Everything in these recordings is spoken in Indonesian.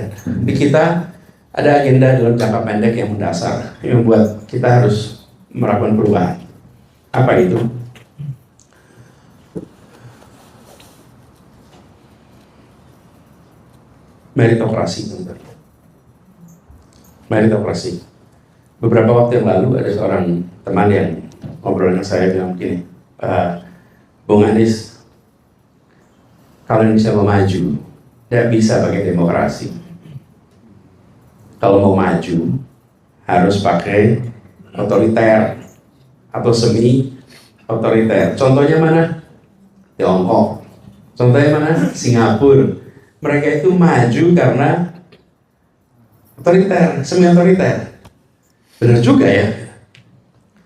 perbedaan. Di kita ada agenda dalam jangka pendek yang mendasar, yang membuat kita harus melakukan perubahan. Apa itu? Meritokrasi, teman-teman. Meritokrasi. Beberapa waktu yang lalu ada seorang teman yang ngobrol dengan saya bilang begini, Bung Anies, kalau Indonesia mau maju, tidak bisa pakai demokrasi. Kalau mau maju, harus pakai otoriter atau semi otoriter. Contohnya mana? Tiongkok. Contohnya mana? Singapura. Mereka itu maju karena otoriter, semi otoriter. Benar juga ya.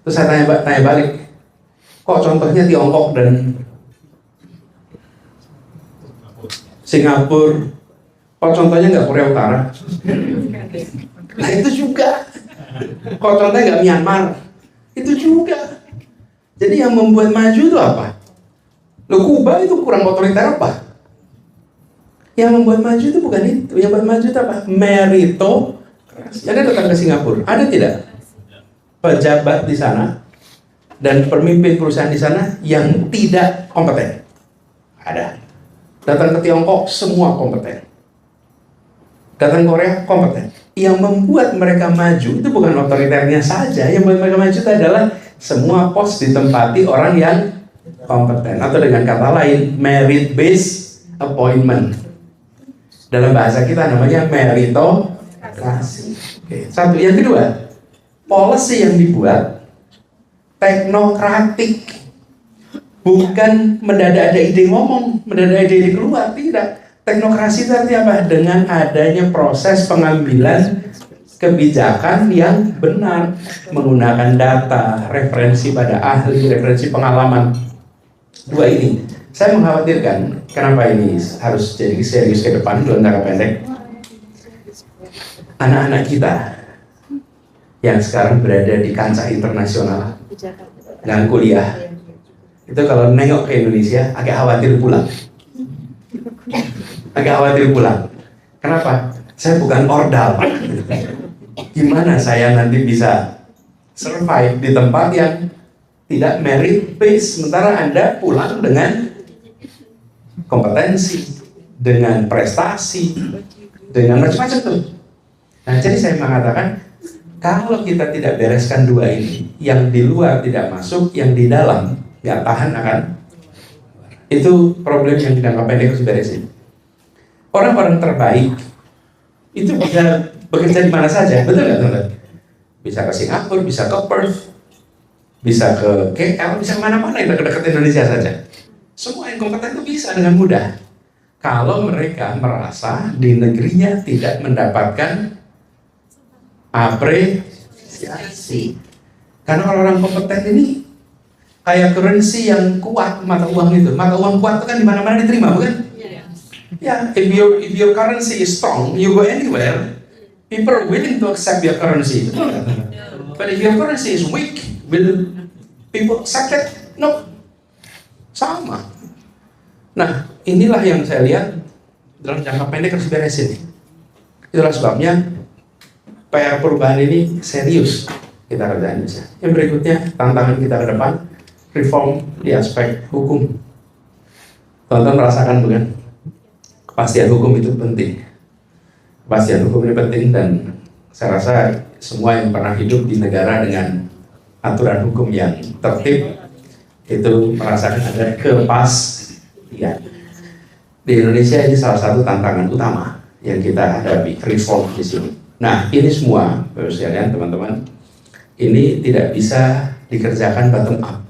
Terus saya tanya balik, kok contohnya Tiongkok dan Singapura, kok contohnya nggak Korea Utara? Nah itu juga. Kok contohnya nggak Myanmar? Itu juga. Jadi yang membuat maju itu apa? Loh, Kuba itu kurang otoriter apa? Yang membuat maju itu bukan itu. Yang membuat maju itu apa? Meritokrasi. Anda datang ke Singapura, ada tidak pejabat di sana dan pemimpin perusahaan di sana yang tidak kompeten? Ada. Datang ke Tiongkok, semua kompeten. Datang ke Korea, kompeten. Yang membuat mereka maju itu bukan otoriternya saja. Yang membuat mereka maju itu adalah semua pos ditempati orang yang kompeten. Atau dengan kata lain, merit based appointment. Dalam bahasa kita namanya meritokrasi. Oke. Satu. Yang kedua, policy yang dibuat teknokratik. Bukan mendadak ada ide ngomong, mendadak ada ide keluar, tidak. Teknokrasi itu artinya apa? Dengan adanya proses pengambilan kebijakan yang benar, menggunakan data, referensi pada ahli, referensi pengalaman. Dua ini, saya mengkhawatirkan kenapa ini harus jadi serius ke depan dalam jangka pendek. Anak-anak kita yang sekarang berada di kancah internasional, dengan kuliah, itu kalau nengok ke Indonesia agak khawatir pulang. Agak khawatir pulang. Kenapa? Saya bukan ordal. Gimana saya nanti bisa survive di tempat yang tidak merit based, sementara Anda pulang dengan kompetensi, dengan prestasi, dengan macam-macam tuh. Nah, jadi saya mengatakan kalau kita tidak bereskan dua ini, yang di luar tidak masuk, yang di dalam nggak tahan akan, itu problem yang jangka pendek harus beresin. Orang-orang terbaik itu bisa bekerja di mana saja, betul nggak teman-teman? Bisa ke Singapura, bisa ke Perth, bisa ke KL, bisa kemana-mana yang dekat-dekat Indonesia saja. Semua yang kompeten itu bisa dengan mudah. Kalau mereka merasa di negerinya tidak mendapatkan apresiasi. Karena orang-orang kompeten ini kayak currency yang kuat, mata uang itu. Mata uang kuat itu kan di mana-mana diterima, bukan? Ya, if your currency is strong, you go anywhere, people are willing to accept your currency. But if your currency is weak, will people accept it? No. Sama. Nah, inilah yang saya lihat dalam jangka pendek harus beresin. Itulah sebabnya PR perubahan ini serius kita kerjain. Yang berikutnya, tantangan kita ke depan, reform di aspek hukum. Teman-teman merasakan bukan? Kepastian hukum itu penting. Kepastian hukum ini penting, dan saya rasa semua yang pernah hidup di negara dengan aturan hukum yang tertib itu merasakan ada kepastian. Di Indonesia ini salah satu tantangan utama yang kita hadapi, reform di sini. Nah, ini semua, Bapak sekalian, teman-teman, ini tidak bisa dikerjakan bottom up.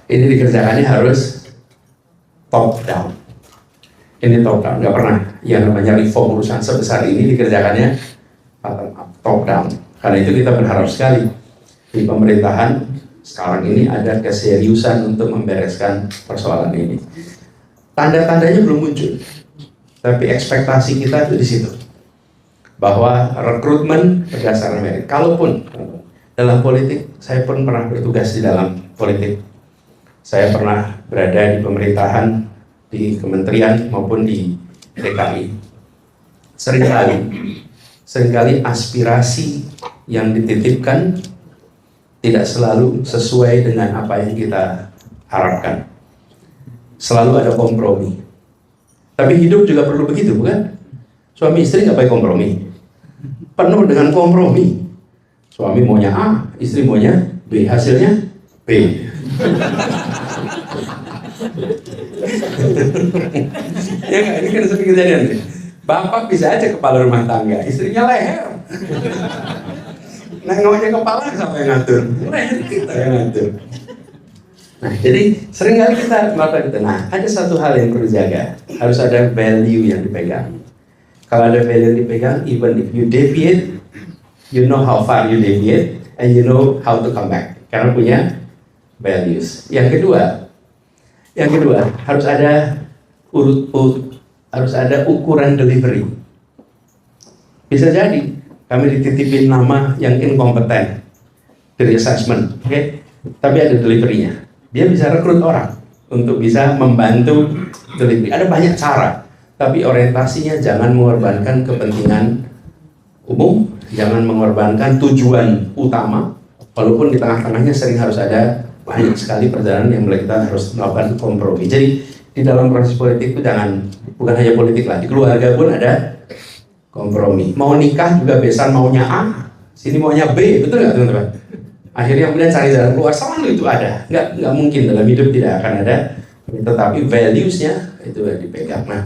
Ini dikerjakannya harus top down. Ini top down, nggak pernah yang namanya reform urusan sebesar ini dikerjakannya bottom up, top down. Karena itu kita berharap sekali di pemerintahan sekarang ini ada keseriusan untuk membereskan persoalan ini. Tanda-tandanya belum muncul, tapi ekspektasi kita itu di situ, bahwa rekrutmen berdasarkan merit. Kalaupun dalam politik, saya pun pernah bertugas di dalam politik. Saya pernah berada di pemerintahan, di kementerian maupun di DKI. seringkali aspirasi yang dititipkan tidak selalu sesuai dengan apa yang kita harapkan. Selalu ada kompromi. Tapi hidup juga perlu begitu, bukan? Suami istri nggak pakai kompromi. Penuh dengan kompromi. Suami maunya A, istri maunya B, hasilnya B. Ya nggak, ini kan sering kejadian. Bapak bisa aja kepala rumah tangga, istrinya leher. Nengoknya kepala siapa yang ngatur? Leher kita yang ngatur. Nah, jadi seringkali kita melakukan itu. Nah, ada satu hal yang perlu dijaga. Harus ada value yang dipegang. Kalau ada value yang dipegang, even if you deviate, you know how far you deviate, and you know how to come back. Karena punya values. Yang kedua harus ada harus ada ukuran delivery. Bisa jadi kami dititipin nama yang inkompeten dari assessment, oke? Tapi ada deliverynya. Dia bisa rekrut orang untuk bisa membantu delivery. Ada banyak cara, tapi orientasinya jangan mengorbankan kepentingan umum, jangan mengorbankan tujuan utama. Walaupun di tengah-tengahnya sering harus ada banyak sekali perjalanan yang mulai kita harus melakukan kompromi. Jadi di dalam proses politik itu bukan hanya politik lah, di keluarga pun ada kompromi. Mau nikah juga besan maunya A, sini maunya B, betul nggak teman-teman? Akhirnya kemudian cari jalan keluar, selalu itu ada. Nggak mungkin dalam hidup tidak akan ada, tetapi values-nya itu yang dipegang. Nah,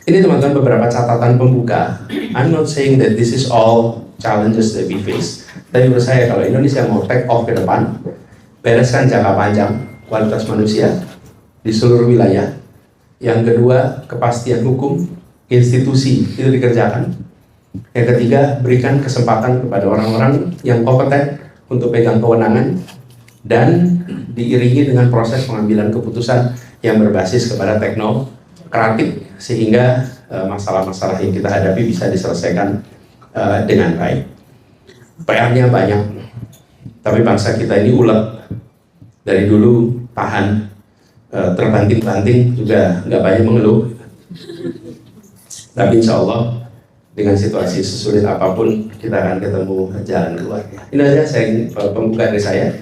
ini teman-teman beberapa catatan pembuka. I'm not saying that this is all challenges that we face. Tapi menurut saya kalau Indonesia mau take off ke depan, bereskan jangka panjang kualitas manusia di seluruh wilayah. Yang kedua, kepastian hukum, institusi itu dikerjakan. Yang ketiga, berikan kesempatan kepada orang-orang yang kompeten untuk pegang kewenangan dan diiringi dengan proses pengambilan keputusan yang berbasis kepada teknokratik sehingga masalah-masalah yang kita hadapi bisa diselesaikan dengan baik. PR-nya banyak, tapi bangsa kita ini ulet. Dari dulu tahan, terbanting-banting juga nggak banyak mengeluh. Tapi insya Allah dengan situasi sesulit apapun kita akan ketemu jalan keluar. Ini aja pembuka dari saya.